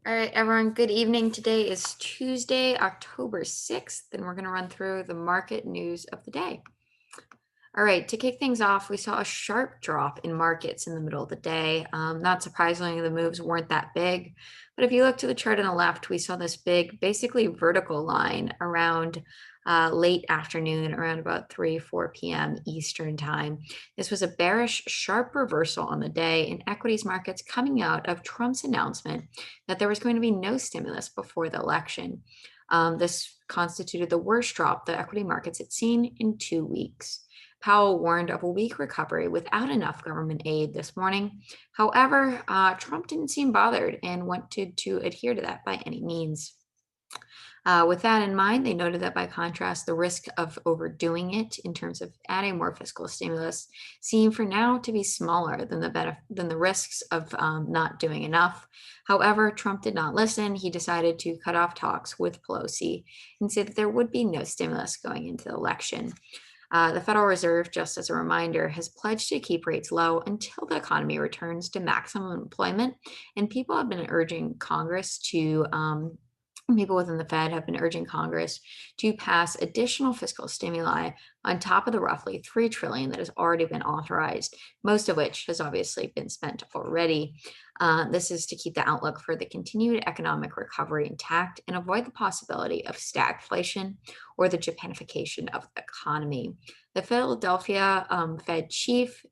All right, everyone, good evening. Today is Tuesday, October 6th, and we're going to run through the market news of the day. All right, to kick things off, we saw a sharp drop in markets in the middle of the day. Not surprisingly, the moves weren't that big. But if you look to the chart on the left, we saw this big, basically vertical line around late afternoon, around about 3, 4 p.m. Eastern time. This was a bearish, sharp reversal on the day in equities markets coming out of Trump's announcement that there was going to be no stimulus before the election. This constituted the worst drop the equity markets had seen in 2 weeks. Powell warned of a weak recovery without enough government aid this morning. However, Trump didn't seem bothered and wanted to adhere to that by any means. With that in mind, they noted that by contrast, the risk of overdoing it in terms of adding more fiscal stimulus seem for now to be smaller than the risks of not doing enough. However, Trump did not listen. He decided to cut off talks with Pelosi and say that there would be no stimulus going into the election. The Federal Reserve, just as a reminder, has pledged to keep rates low until the economy returns to maximum employment. And people have been urging Congress to people within the Fed have been urging Congress to pass additional fiscal stimuli on top of the roughly $3 trillion that has already been authorized, most of which has obviously been spent already. This is to keep the outlook for the continued economic recovery intact and avoid the possibility of stagflation or the Japanification of the economy. The Philadelphia Fed chief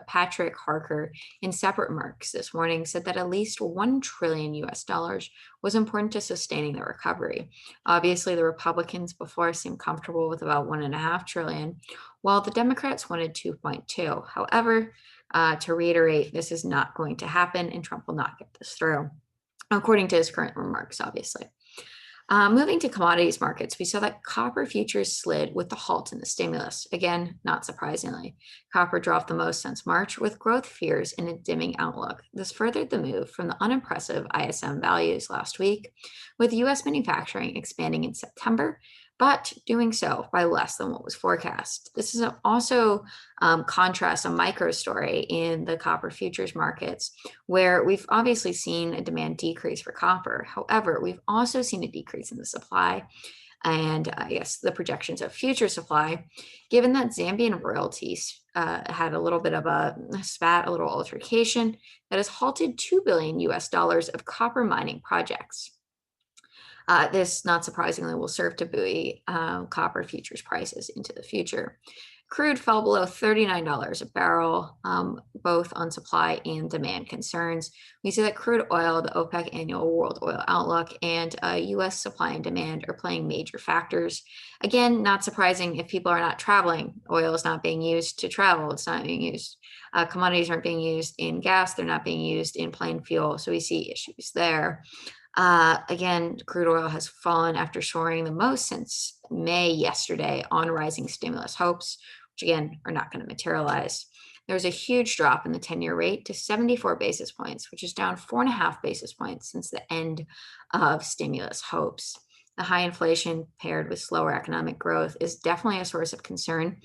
Patrick Harker, in separate remarks this morning, said that at least $1 trillion was important to sustaining the recovery. Obviously, the Republicans before seemed comfortable with about $1.5 trillion, while the Democrats wanted 2.2. However, to reiterate, this is not going to happen, and Trump will not get this through, according to his current remarks, obviously. Moving to commodities markets, we saw that copper futures slid with the halt in the stimulus. Again, not surprisingly. Copper dropped the most since March, with growth fears and a dimming outlook. This furthered the move from the unimpressive ISM values last week, with U.S. manufacturing expanding in September, but doing so by less than what was forecast. This is also contrast a micro story in the copper futures markets, where we've obviously seen a demand decrease for copper. However, we've also seen a decrease in the supply and I guess the projections of future supply, given that Zambian royalties had a little bit of a spat, a little altercation that has halted $2 billion of copper mining projects. This, not surprisingly, will serve to buoy copper futures prices into the future. Crude fell below $39 a barrel, both on supply and demand concerns. We see that crude oil, the OPEC annual world oil outlook, and U.S. supply and demand are playing major factors. Again, not surprising if people are not traveling. Oil is not being used to travel. It's not being used. Commodities aren't being used in gas. They're not being used in plane fuel. So we see issues there. Again, crude oil has fallen after soaring the most since May yesterday on rising stimulus hopes, which again are not going to materialize. There's a huge drop in the 10-year rate to 74 basis points, which is down 4.5 basis points since the end of stimulus hopes. The high inflation paired with slower economic growth is definitely a source of concern.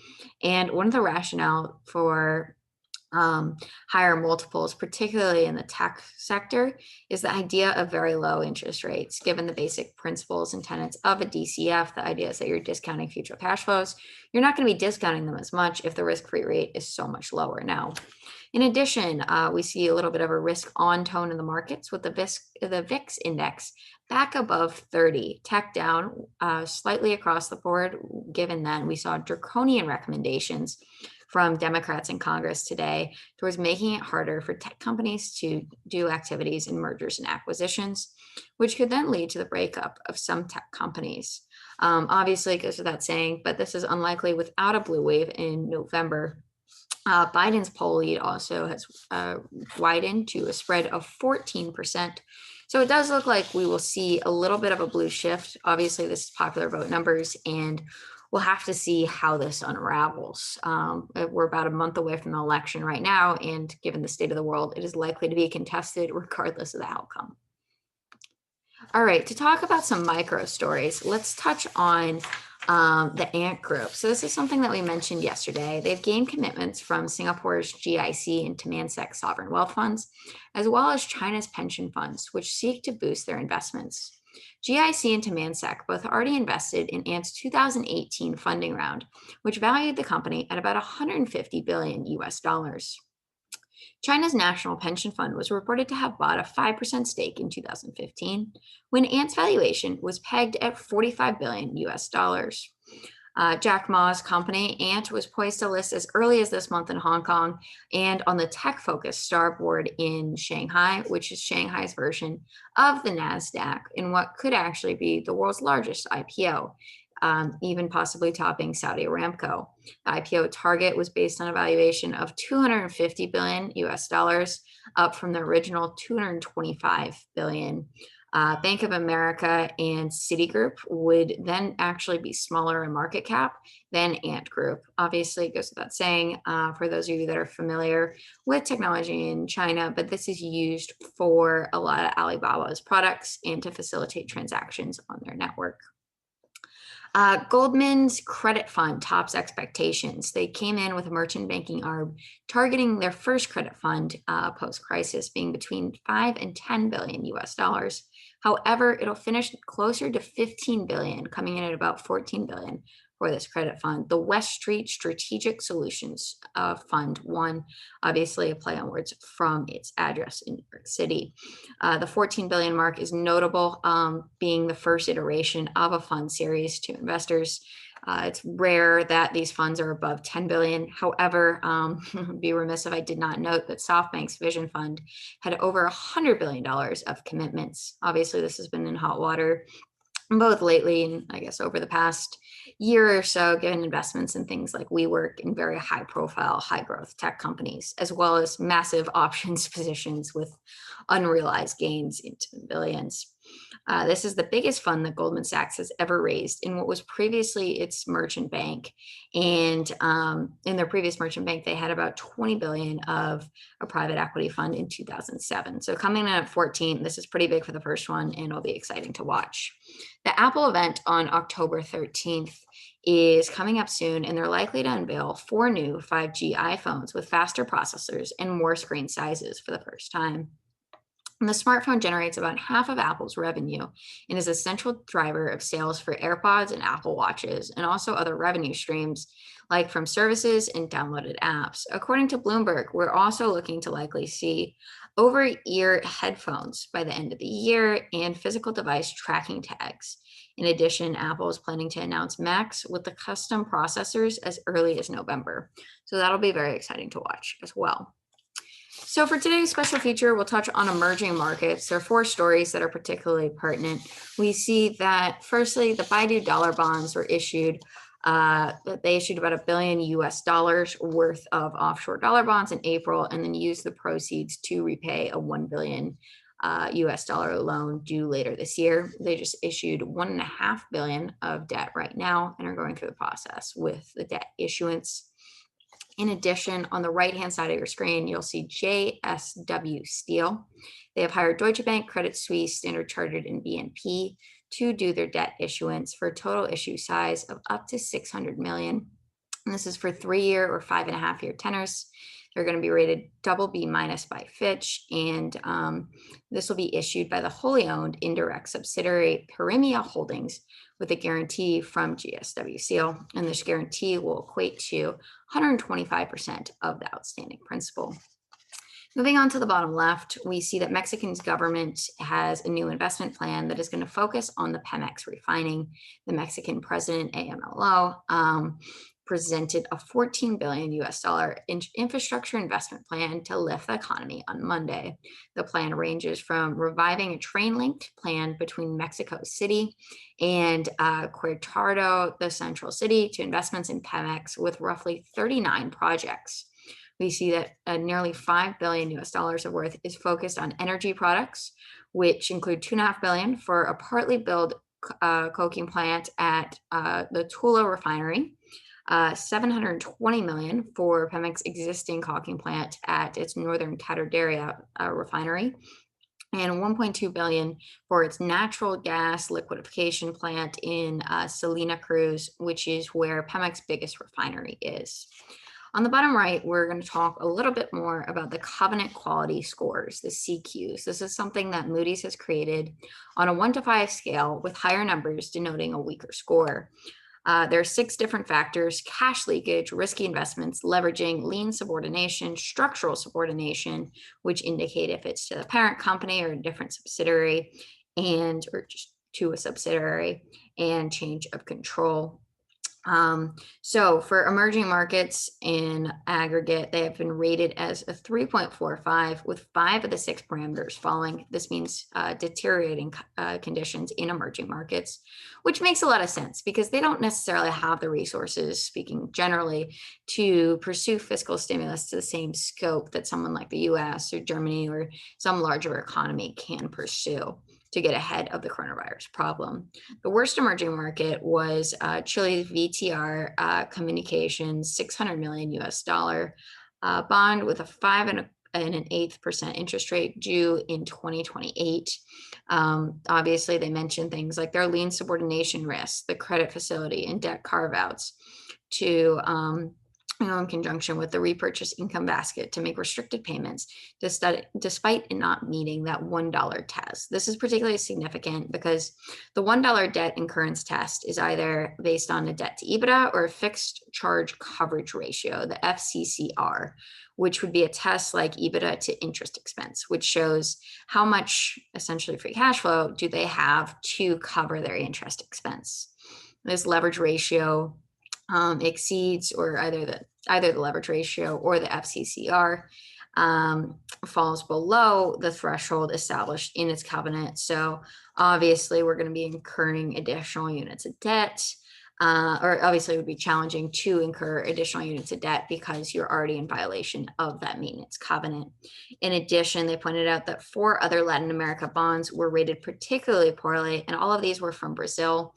And one of the rationale for higher multiples, particularly in the tech sector, is the idea of very low interest rates. Given the basic principles and tenets of a DCF, the idea is that you're discounting future cash flows. You're not going to be discounting them as much if the risk-free rate is so much lower now. In addition, we see a little bit of a risk-on tone in the markets with the VIX index back above 30, tech down slightly across the board, given that we saw draconian recommendations from Democrats in Congress today towards making it harder for tech companies to do activities in mergers and acquisitions, which could then lead to the breakup of some tech companies. Obviously, it goes without saying, but this is unlikely without a blue wave in November. Biden's poll lead also has widened to a spread of 14%. So it does look like we will see a little bit of a blue shift. Obviously, this is popular vote numbers, and we'll have to see how this unravels. We're about a month away from the election right now, and given the state of the world, it is likely to be contested regardless of the outcome. All right, to talk about some micro stories, let's touch on the Ant Group. So this is something that we mentioned yesterday. They've gained commitments from Singapore's GIC and Temasek sovereign wealth funds, as well as China's pension funds, which seek to boost their investments. GIC and Temasek both already invested in Ant's 2018 funding round, which valued the company at about 150 billion US dollars. China's national pension fund was reported to have bought a 5% stake in 2015, when Ant's valuation was pegged at 45 billion US dollars. Jack Ma's company, Ant, was poised to list as early as this month in Hong Kong and on the tech-focused Star Board in Shanghai, which is Shanghai's version of the NASDAQ in what could actually be the world's largest IPO, even possibly topping Saudi Aramco. The IPO target was based on a valuation of 250 billion US dollars, up from the original 225 billion. Bank of America and Citigroup would then actually be smaller in market cap than Ant Group. Obviously, it goes without saying for those of you that are familiar with technology in China, but this is used for a lot of Alibaba's products and to facilitate transactions on their network. Goldman's credit fund tops expectations. They came in with a merchant banking arm targeting their first credit fund post-crisis being between 5 and 10 billion US dollars. However, it'll finish closer to 15 billion, coming in at about 14 billion for this credit fund. The West Street Strategic Solutions Fund 1, obviously a play on words from its address in New York City. The 14 billion mark is notable, being the first iteration of a fund series to investors. It's rare that these funds are above 10 billion. However, I'd be remiss if I did not note that SoftBank's Vision Fund had over $100 billion of commitments. Obviously, this has been in hot water both lately and I guess over the past year or so, given investments in things like WeWork and very high profile, high growth tech companies, as well as massive options positions with unrealized gains into the billions. This is the biggest fund that Goldman Sachs has ever raised in what was previously its merchant bank. And in their previous merchant bank, they had about 20 billion of a private equity fund in 2007. So coming in at 14, this is pretty big for the first one, and it'll be exciting to watch. The Apple event on October 13th is coming up soon, and they're likely to unveil 4 new 5G iPhones with faster processors and more screen sizes for the first time. And the smartphone generates about half of Apple's revenue and is a central driver of sales for AirPods and Apple Watches, and also other revenue streams like from services and downloaded apps. According to Bloomberg, we're also looking to likely see over-ear headphones by the end of the year and physical device tracking tags. In addition, Apple is planning to announce Macs with the custom processors as early as November. So that'll be very exciting to watch as well. So for today's special feature, we'll touch on emerging markets. There are 4 stories that are particularly pertinent. We see that firstly, the Baidu dollar bonds were issued. They issued about $1 billion US dollars worth of offshore dollar bonds in April, and then used the proceeds to repay a $1 billion US dollar loan due later this year. They just issued $1.5 billion of debt right now and are going through the process with the debt issuance. In addition, on the right-hand side of your screen, you'll see JSW Steel. They have hired Deutsche Bank, Credit Suisse, Standard Chartered, and BNP to do their debt issuance for a total issue size of up to $600 million. And this is for 3-year or 5.5-year tenors. They're going to be rated BB- by Fitch, and this will be issued by the wholly owned indirect subsidiary Perimia Holdings with a guarantee from JSW Steel, and this guarantee will equate to 125% of the outstanding principal. Moving on to the bottom left, we see that Mexican's government has a new investment plan that is going to focus on the Pemex refining. The Mexican president, AMLO, presented a $14 billion US dollar infrastructure investment plan to lift the economy on Monday. The plan ranges from reviving a train-linked plan between Mexico City and Querétaro, the central city, to investments in Pemex with roughly 39 projects. We see that nearly $5 billion US dollars of worth is focused on energy products, which include $2.5 billion for a partly built coking plant at the Tula refinery, $720 million for Pemex existing caulking plant at its northern Cataderia refinery, and $1.2 billion for its natural gas liquefaction plant in Salina Cruz, which is where Pemex's biggest refinery is. On the bottom right, we're going to talk a little bit more about the covenant quality scores, the CQs. This is something that Moody's has created on a 1 to 5 scale with higher numbers denoting a weaker score. There are 6 different factors: cash leakage, risky investments, leveraging, lien subordination, structural subordination, which indicate if it's to the parent company or a different subsidiary, or just to a subsidiary, and change of control. So for emerging markets in aggregate, they have been rated as a 3.45 with 5 of the 6 parameters falling. This means deteriorating conditions in emerging markets, which makes a lot of sense because they don't necessarily have the resources, speaking generally, to pursue fiscal stimulus to the same scope that someone like the US or Germany or some larger economy can pursue to get ahead of the coronavirus problem. The worst emerging market was Chile's VTR Communications $600 million bond with a 5.125% interest rate due in 2028. Obviously, they mentioned things like their lien subordination risks, the credit facility, and debt carve-outs to in conjunction with the repurchase income basket to make restricted payments despite it not meeting that $1 test. This is particularly significant because the $1 debt incurrence test is either based on a debt to EBITDA or a fixed charge coverage ratio, the FCCR, which would be a test like EBITDA to interest expense, which shows how much essentially free cash flow do they have to cover their interest expense. This leverage ratio exceeds, or either the leverage ratio or the FCCR falls below the threshold established in its covenant. So obviously we're going to be incurring additional units of debt, or obviously it would be challenging to incur additional units of debt because you're already in violation of that maintenance covenant. In addition, they pointed out that 4 other Latin America bonds were rated particularly poorly, and all of these were from Brazil.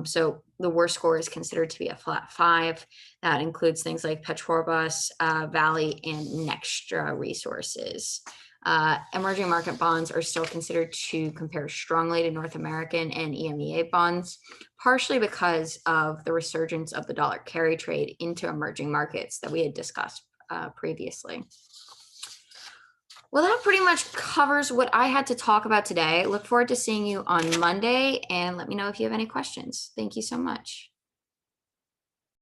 So the worst score is considered to be a flat 5. That includes things like Petrobras, Valley, and Nextra Resources. Emerging market bonds are still considered to compare strongly to North American and EMEA bonds, partially because of the resurgence of the dollar carry trade into emerging markets that we had discussed previously. Well, that pretty much covers what I had to talk about today. Look forward to seeing you on Monday, and let me know if you have any questions. Thank you so much.